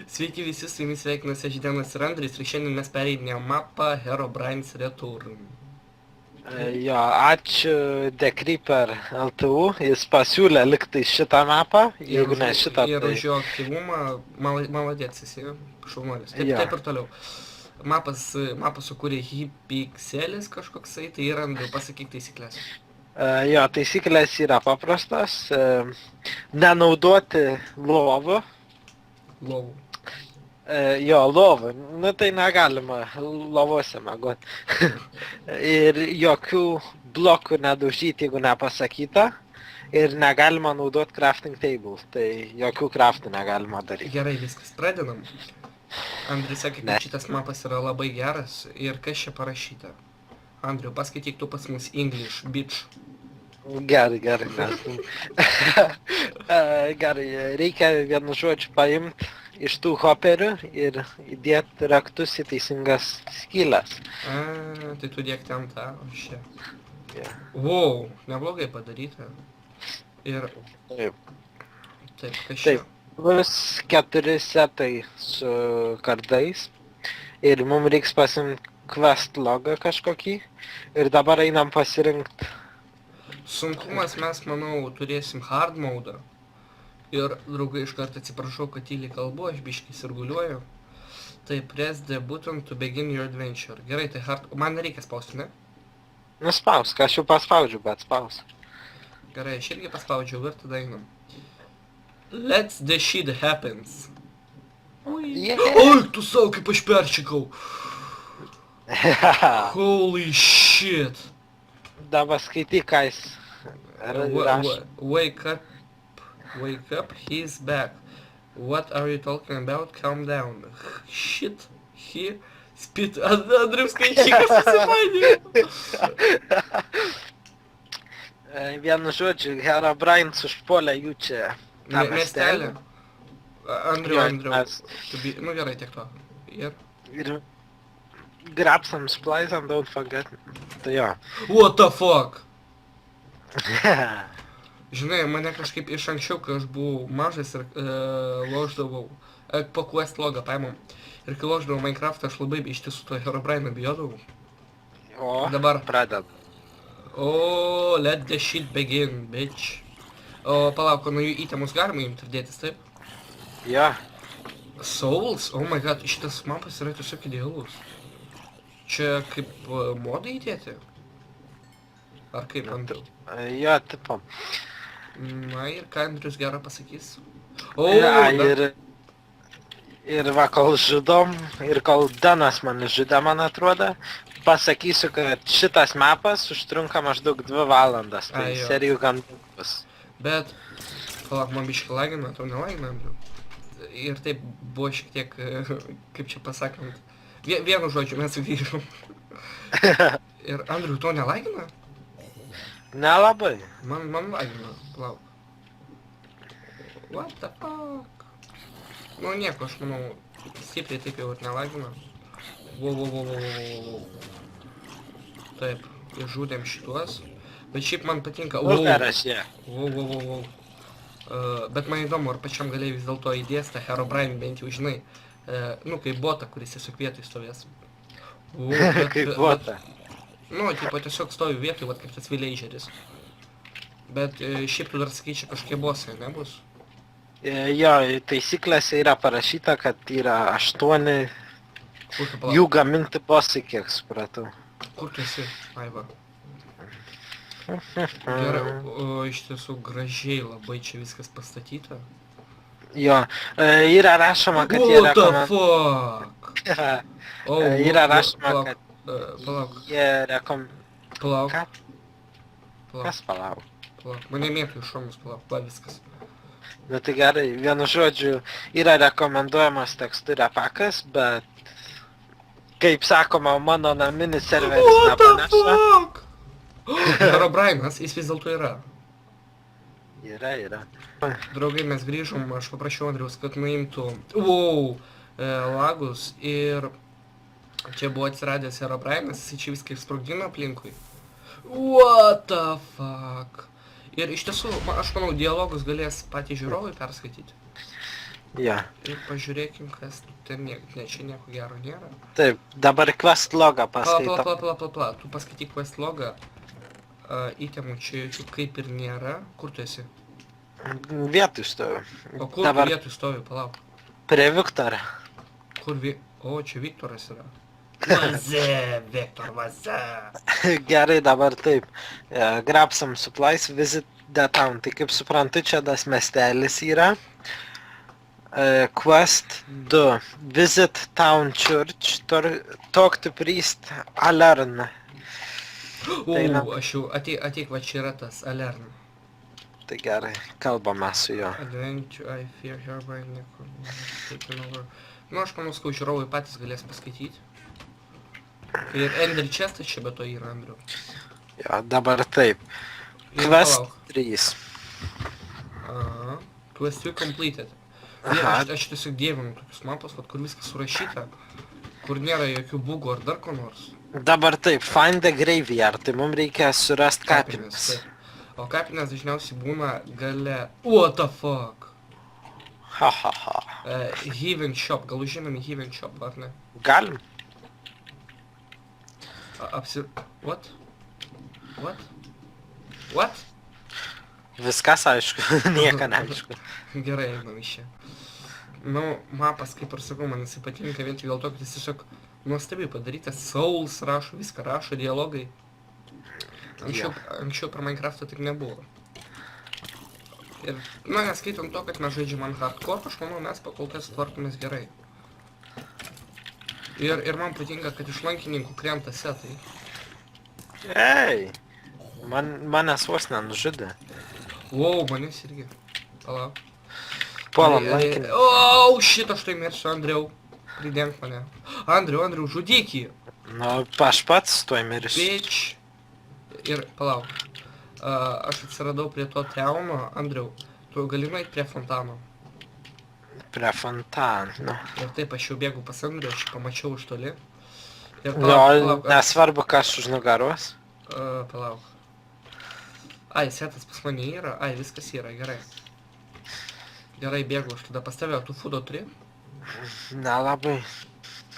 Sveiki visi, su jumis sveikinasi Žydienas ir Andris ir šiandien mes pereidinėjom mapą Herobrine's Return. Jo, ačiū The Creeper LTU, jis pasiūlė liktai šitą mapą, jeigu ne šitą, Ir tai... už jo aktyvumą, maladėts esi, šaunuolis. Taip, Jo. taip ir toliau. Mapas sukūrė Hypixelis kažkoksai, tai yra, Andriu, pasakyk taisyklės. Jo, taisyklės yra paprastos, nenaudoti lovų, Lovų. jo, lovų, nu tai negalima lovose mėgoti. Ir jokių blokų nedaužyti, jeigu nepasakyta. Ir negalima naudoti crafting table, tai jokių craftų negalima daryti. Gerai, viskas, pradedam. Andrius sakė, Ne. kad šitas mapas yra labai geras ir kas čia parašyta. Andriu, paskaityk tu pas mus English, bitch. Gerai, nes... Gerai, reikia vienu žodžiu paimti iš tų hoperių ir įdėti raktus į teisingas skylės. Tai tu dėk ten tą, o šia. Yeah. Wow, neblogai padaryta. Ir Taip. taip, kas čia? Bus 4 setai su kardais ir mums reiks pasimti quest logą kažkokį ir dabar einam pasirinkti. Sunkumas mes, manau, turėsim hard mode. Ir, draugai, iš karto atsiprašau, kad tyliai kalbu, aš biškį sirguliuoju. Tai press the button to begin your adventure. Gerai, tai hard... Man nereikia spausti, ne? Nuspaus, aš jau paspaudžiu, bet spaus. Gerai, aš irgi paspaudžiau ir tada einam. Let's the shit happens. Yeah. Oi, tu savo, kaip aš perčikau. Holy shit. Dabar skaityk, ką jis rašo. Wake up, he's back. What are you talking about? Calm down. Shit, he spit. Andriu skaičiukas susipainiojo. Vienu žodžiu, Herobrine's užpuolė jų čia. tą Miestelį. Andriu, Jo, Andriu. mes- Nu gerai, tiek to. Ir... Ir grab some supplies and don't forget. Tai jo. What the fuck? Žinai, mane kažkaip iš anksčiau, kai aš buvau mažas ir loždavau, po quest logą paimam. Ir kai loždavau Minecraftą, aš labai iš tiesų to Herobrine'ą bijodavau. O, Dabar. pradedam. O, let the shit begin, bitch. O, palauk, nuo jų įtemus galima imti ir dėtis, taip? Jo. Souls? Oh my god, šitas mapas yra tiesiog idealus. Čia kaip modai įdėti? Ar kaip, Andriu? Jo, tipo. Na ir ką Andrius gerą pasakys? O, Ja, dar... ir va, kol žudom, ir kol Danas man žudė, man atrodo, pasakysiu, kad šitas mapas užtrunka maždaug 2 valandas. Tai Ai, jo. serijų gan bus. Bet, palauk, man biškai lagina, tau nelagina, Andriu. Ir taip buvo šiek tiek, kaip čia pasakant, vienu žodžiu mes grįžom. Ir Andriu, tau nelagina? Nelabai. Man lagina, palauk. What the fuck? Nu nieko, aš manau, stipriai taip jau ir nelagina. Wow. Taip, išžudėm šituos. Bet šiaip man patinka. Ulgaras, jie. Wow. Bet man įdomu, ar pačiam galėjai vis dėlto įdės tą Herobrine, bent jau žinai, nu, kaip botą, kuris tiesiog vietoj stovės. Kaip bota. Nu, tipo, tiesiog stovi vietoj, vat kaip tas villageris. Bet šiaip tu dar sakai, čia kažkokie bosai, nebus? Jo, taisyklėse yra parašyta, kad yra 8 Kur tu palauk? jų gaminti bosai, kiek supratau. Kur tu esi, Aiva? Gerai, o iš tiesų gražiai labai čia viskas pastatyta. Jo, yra rašoma, kad jie What the rekomenduoja. fuck? O, Yra rašoma, palauk, kad palauk, jie rekomenduoja. palauk, Ką? palauk, Kas palauk? palauk. Mane mėtų iš šomus, palauk, va viskas. Nu tai gerai, vienu žodžiu, yra rekomenduojamas teksturė pakas, bet kaip sakoma, mano naminis serveris What the nepaneša. fuck? Herobrine'as, jis vis dėlto yra. Yra. Draugai, mes grįžom, aš paprašiau Andriaus, kad nuimtų lagus ir čia buvo atsiradęs Herobrine'as, jis čia viską sprogdino aplinkui. What the fuck? Ir iš tiesų, aš manau, dialogus galės patys žiūrovai perskaityti. Jo. Ir pažiūrėkim, kas ten ne, čia nieko gero nėra. Taip, dabar quest logą paskaitau. Pala, tu paskaityk quest logą. Įtemų čia jokių kaip ir nėra. Kur tu esi? Vietoj stoviu. O kur Dabar tu vietoj stovi, palauk. prie Viktoro. Kur O, čia Viktoras yra. Vaze, Viktor, vaze. Gerai, dabar taip. Grab some supplies, visit the town. Tai kaip suprantu, čia tas miestelis yra. Quest 2. Visit town church. Talk to priest Alern. O, aš jau, ateik, va čia yra tas Alern. Tai gerai, kalbame su juo. Adventure, I fear hereby, nieko. Taken over. Nu, aš manau, skau, žiūrovai patys galės paskaityti. Ir Ender Chestas čia be to yra, Andriu. Jo, dabar taip. Ir Quest palauk. 3. Aha. Quest 2 completed. Aha. Aš tiesiog dievinu tokius mapas, vat, kur viskas surašyta. Kur nėra jokių bugų ar dar ko nors. Dabar taip, find the graveyard. Tai mums reikia surasti kapines. Taip. O kapinės dažniausiai būna gale... What the fuck? Ha ha ha. Heaven Shop, gal žinome Heaven Shop, ar ne? Galim? What? What? What? Viskas aišku, nieko neaišku. Gerai, einam iš čia. Nu, mapas, kaip ir sakau, man jisai patinka vien tik dėl to, kad jis tiesiog nuostabiai padarytas. Souls rašo, viską rašo, dialogai. Anksčiau per Minecraftą tik nebuvo. Ir, na, neskaitant to, kad mes žaidžiam ant hardcore, aš manau, mes pakol kas tvarkomės gerai. Ir man patinka, kad iš lankininkų krenta setai. Ei, manęs vos nenužudė. Wow, manęs irgi. Palauk. Puolam lankinį. O, šitą aš tai mirsiu, Andriau. Pridenk mane. Andriau, žudyk jį. Nu, aš pats tuoj mirsiu. Bitch. Ir palauk. Aš atsiradau prie to teuno, Andriau. Tu gali nueit prie fontano. Prie fontano. Ir taip, aš jau bėgu pas Andrių, aš jį pamačiau iš toli. Ir Jo, nesvarbu, kas už nugaros. Palauk. Ai, setas pas mane yra. Ai, viskas yra, gerai. Gerai, bėgu, aš tada pas tave, o tu foodo turi? Nelabai.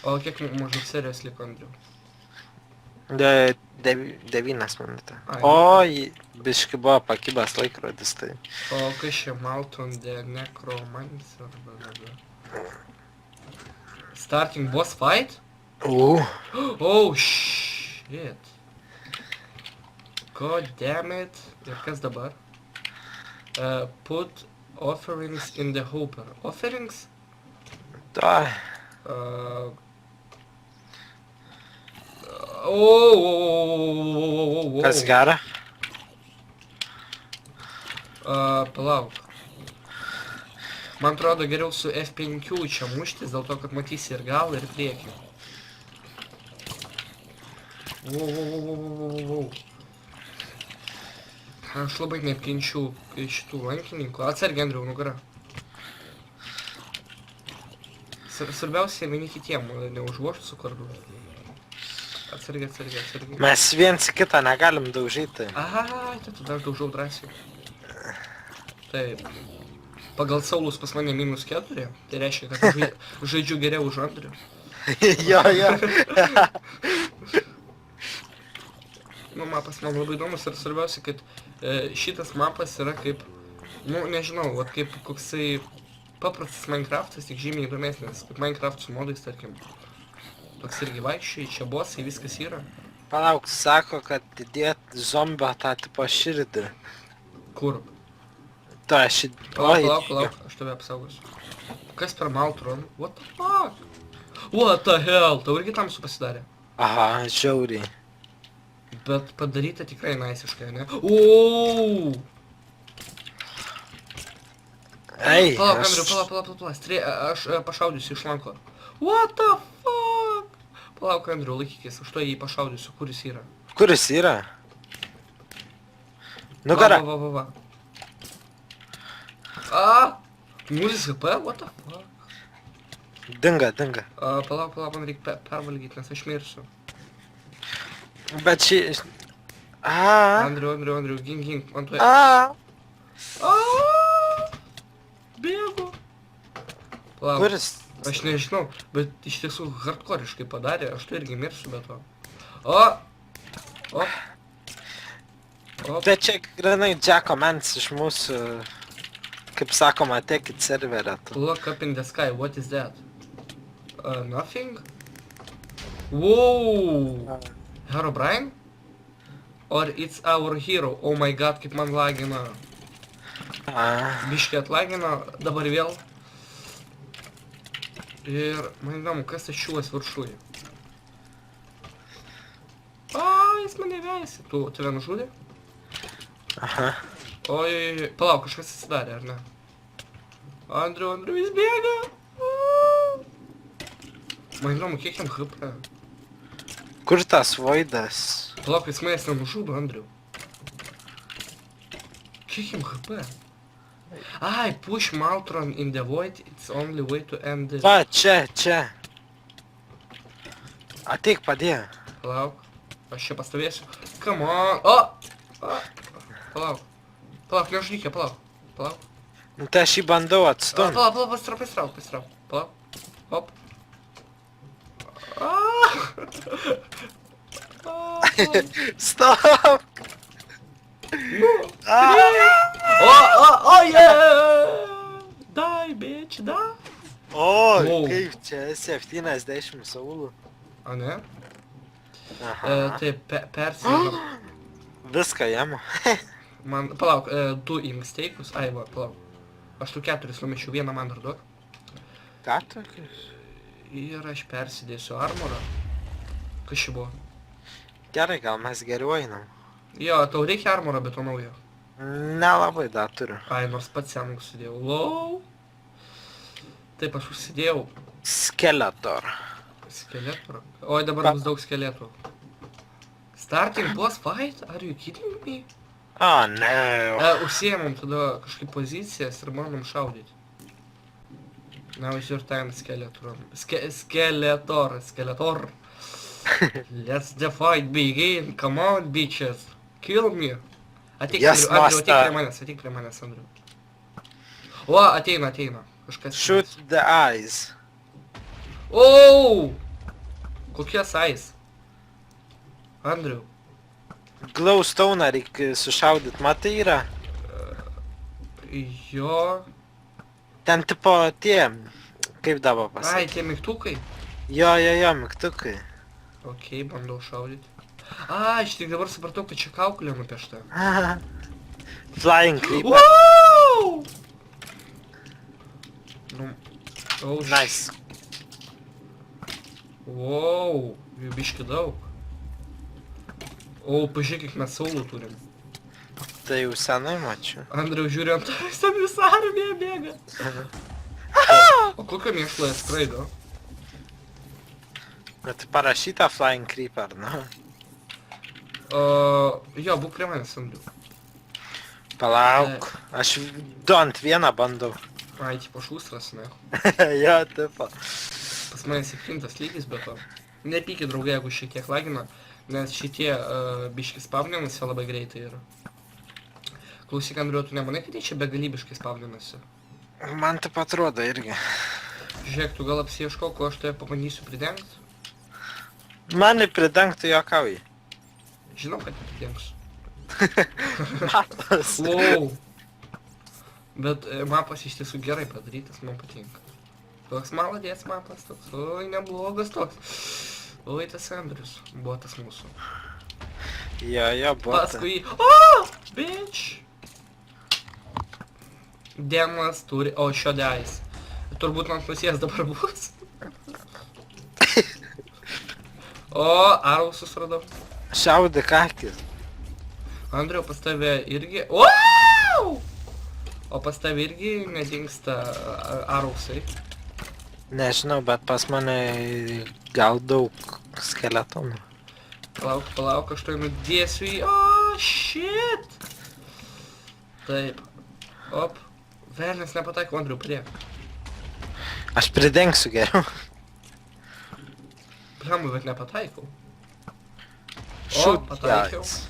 O kiek maždaug serijos liko, Andriu? 9 minutę. Ai. O, biški buvo pakibęs laikrodis, tai. O kas čia Malton de Necromancer? Starting boss fight? Oh, shit. God damn it. Ir kas dabar? Put offerings in the hopper. Offerings? Tai. Kas gera? Palauk. Man atrodo geriau su F5 čia muštis, dėl to, kad matysi ir galą, ir priekį. Wow. Aš labai neapkenčiu šitų lankininkų. Atsargiai, Andriau, nugara. Svarbiausia, vieni kitiem neužvožti su kardu. Atsargiai. Mes viens kitą negalim daužyti. Aha, tai tada aš daužau drąsiai. Taip. Pagal Saulus pas mane -4, tai reiškia, kad žaidžiu geriau už Andrių. Jo. Nu, mapas man labai įdomus ir svarbiausia, kad šitas mapas yra kaip, nu, nežinau, vat kaip koksai paprastas Minecraftas, tik žymiai įdomesnis, kaip Minecraft su modais, tarkim. Toks irgi vaikščiai, čia bossai, viskas yra. Palauk, sako, kad įdėt zombio tą tipo širdį. Kur? To aš Palauk, aš tave apsaugosiu. Kas per Maltron? What the fuck? What the hell? Tau irgi tamsu pasidarė? Aha, žiauriai. Bet padaryta tikrai naisiškai, ne? Uuuu! Ei, Palauk, Andriu, palauk, aš pašaudysiu iš lanko. What the fuck? Palauk, Andriu, laikykis, aš to jį pašaudysiu, kur jis yra. Kur jis yra? Nugara. Va. A! 0 HP, what the fuck? Dinga. Palauk, man reikia pervalgyti, nes aš mirsiu. Bet šį... Andriu, gink, man tuoj. Bėgu. Palauk. Kuris? Aš nežinau, bet iš tiesų hardkoriškai padarė, aš tai irgi mirsiu be to. O! Bet čia grinai Džeko mens iš mūsų, kaip sakoma, ateikit serverę. Look up in the sky, what is that? Nothing? Wow! Herobrine? Or it's our hero? Oh my god, kaip man lagina. Biškį atlagino, dabar vėl. Ir man įdomu, kas tas šiuos viršuje. Jis mane veisi. Tu tave nužudė? Aha. Oi, palauk, kažkas atsidarė, ar ne? Andriu, jis bėga. Man įdomu, kiek jam HP. Kur tas Voidas? Palauk, jis manęs nenužudo, Andriu. Kiek jam HP? Ai, push Maltron in the void, it's only way to end this. Va, čia. Ateik padėjo. Palauk, aš čia pastovėsiu. Come on. Palauk, nežudykė, palauk. Nu tai aš jį bandau atstumti. Palauk, pasitrauk. Palauk, hop. Stop! Yeah! Die, bitch, die! O, Wow. kaip čia 70 saulų. A ne? Aha. Tai persiėmė. Viską jam. Man, palauk, du imk steikus. Ai, va, palauk. Aš tu 4 numečiau, vieną man dar duok. Ką tokius? Ir aš persidėsiu armorą. Kas čia buvo? Gerai, gal mes geriau einam. Jo, tau reikia armorą, bet to naujo. Nelabai dar turiu. Ai, nors pats senų užsidėjau. Lau. Taip, aš užsidėjau Skeletor. skeletų. Oi, dabar bus daug skeletų. Starting boss fight? Are you kidding me? O, ne. Užsiėmam tada kažkaip pozicijas ir bandom šaudyti. Now is your time, Skeletor. Skeletor. Let's the fight begin. Come on, bitches. Kill me. Ateik, Yes, Andriu, master. ateik prie manęs, Andriu. O, ateina. Kažkas. Shoot the eyes. O! Kokie sais? Andriu. Glowstone reikia sušaudyt, matai yra? Jo. Ten tipo tie, kaip dabar Ai, pasakyti. tie mygtukai. Jo, mygtukai. Okei, bandau šaudyti. Aš tik dabar supratau, kad čia kaukulė nupiešta. Flying creeper. Wow! Nu, Nice. Wow, jų biški daug. O, pažiūrėk, kiek mes saulų turim. Tai jau senai mačiau. Andriau, žiūri ant tavęs, ten visa armija bėga. O kokio mėšlo jie skraido? Bet parašyta Flying Creeper, na. Jo, būk prie manęs, Andriu. Palauk. Aš du ant vieną bandau. Ai, tipo šūstras, ne? Jo, tipo. Pas mane 7 lygis, bet to. Nepykit, draugai, jeigu šiek tiek lagina, nes šitie biški spavninasi labai greitai yra. Klausyk, Andriu, tu nemanai, kad jie čia begalybiškai spavninasi? Man taip atrodo irgi. Žiūrėk, tu gal apsieško, ko aš tave pabandysiu pridengti? Mane pridengtų juokauji. Žinau, kad pridengsiu. Matas. Wow. Bet mapas iš tiesų gerai padarytas, man patinka. Toks maladės mapas, toks, oi, neblogas toks. Oi, tas Andrius, botas mūsų. Jo, botas. Paskui jį, o, bitch! Demas turi, o, šio deis. Turbūt ant nusės dabar bus. O, arausus radau. Šaudyk akis. Andriu, pas tave irgi, wow! O pas tave irgi nedingsta arausai. Nežinau, bet pas mane gal daug skeletonų. Palauk, aš to nudėsiu į... O, shit! Taip. Op. Velnis nepataikau, Andriu, prie. Aš pridengsiu geriau. Pliamui, bet nepataikau. Shoot pataikiau. guys.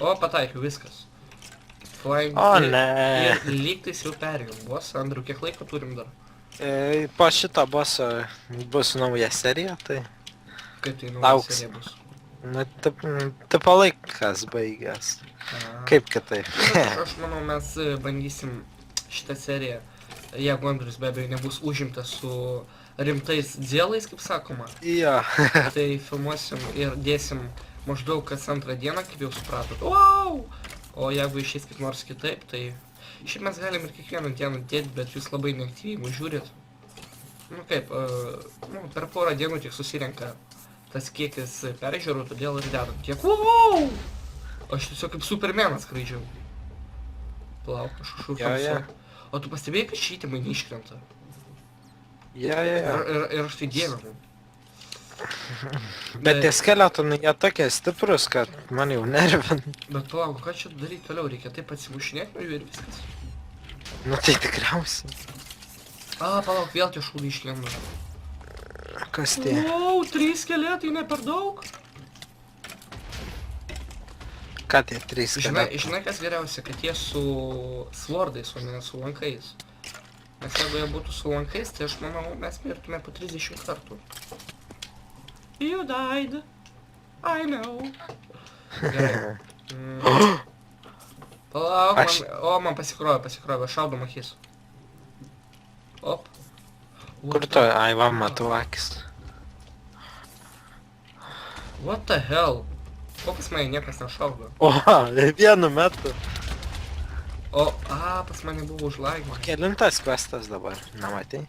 O, pataikiau, viskas. Flying O, ir- ne. Ir lygtais jau perėjom. Vos, Andriu, kiek laiko turim dar? Po šito boso bus nauja serija, tai... Kaip tai nauja Lauks. serija bus? Na, tipo laikas baigęs. A. Kaip kitaip? Aš manau, mes bandysim šitą seriją, jeigu Andrius be abejo nebus užimtas su rimtais dzėlais, kaip sakoma, Jo. tai filmuosim ir dėsim maždaug kas antrą dieną, kaip jau supratot. Wow! O jeigu išeis kaip nors kitaip, tai šiaip mes galim ir kiekvieną dieną dėti, bet jūs labai neaktyviai mus žiūrit. Nu kaip, per porą dienų tik susirenka tas kiekis peržiūrų, todėl ir dedam tiek. Wow! Aš tiesiog kaip Supermanas skraidžiau. Plauk, aš Jo, jo. užuoju. O tu pastebėjai, kad šytimai neiškrenta? Jo. Ir aš tai dievinu. Bet tie skeletonai, jie tokie stiprus, kad man jau nervina. Bet palauk, ką čia daryti toliau? Reikia taip atsimušinėti nuo jų ir viskas. Nu tai tikriausiai. Palauk, vėl tie šūdai išlenda. Kas tie? Wow, 3 skeletai, ne per daug. Ką tie 3 skeletai? Žinai, kas geriausia, kad jie su svordais, o ne su lankais. Nes jeigu jie būtų su lankais, tai aš manau, mes mirtume po 30 kartų. You died. I know. Gerai. Palauk, man pasikrovė, šaudom akis. Op. Kur to? Ai, va, matau akis. What the hell? O pas mane niekas nešaudo. O, vienu metu. O, pas mane buvo užlaigima. Kelintas questas dabar, nematai?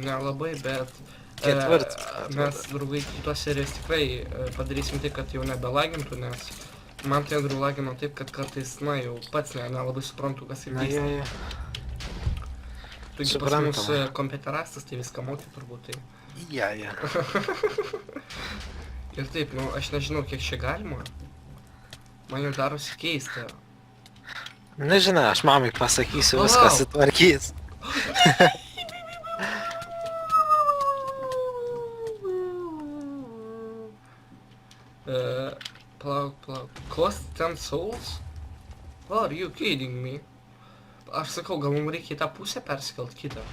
Nelabai, bet... Ketvirtas. Mes, draugai, kitos serijos tikrai padarysim tai, kad jau nebelagintų, nes man tai Andriu lagino taip, kad kartais, na, jau pats nelabai suprantu, kas ir Na, vyksta. jo. Tu gi pas mus kompiuterastas, tai viską moki turbūt, tai... Ja. Ir taip, nu, aš nežinau, kiek čia galima. Man jau darosi keista. Nežinau, aš mamai pasakysiu, Palauk. viskas sutvarkys. Palauk. Cost 10 souls? Are you kidding me? Aš sakau, gal mums reikia į tą pusę persikelt kitą.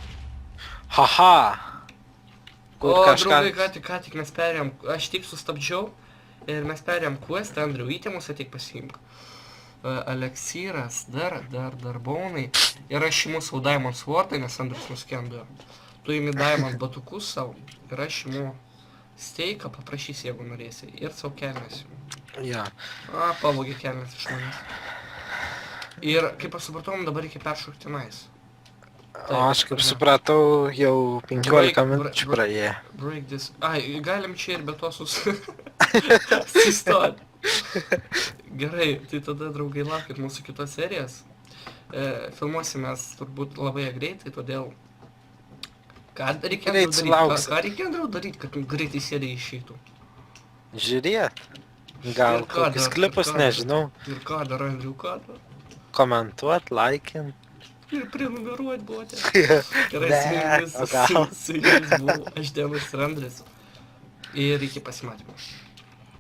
Haha. Kur Draugai, kažką... ką tik mes perėjom, aš tik sustabdžiau ir mes perėjom quest, Andriu, įtėmus ateik pasiimk. Aleksyras, dar bonai. Ir aš imu savo Diamond Sword'ą, nes Andrius nuskendo. Tu imi Diamond batukus savo ir aš imu steiką, paprašysi, jeigu norėsi. Ir savo kelnes. Ja. Pavogė kelnes iš manęs. Ir kaip aš supratau, dabar reikia peršokti tenais. O aš kaip supratau, jau 15 minučių praėjo. Break this... galim čia ir be to sustot. Gerai, tai tada, draugai, laukit mūsų kitos serijas. Filmuosimės turbūt labai greitai, todėl... Ką reikia daryti, kad greitai serija išeitų? Žiūrėt. Gal kokius klipus, nežinau. Ir ką dar, Andriu, ką dar? Komentuot, laikint. Ir prenumeruot buvote. Gerai, su jumis buvo aš Denas ir Andris. Ir iki pasimatymų.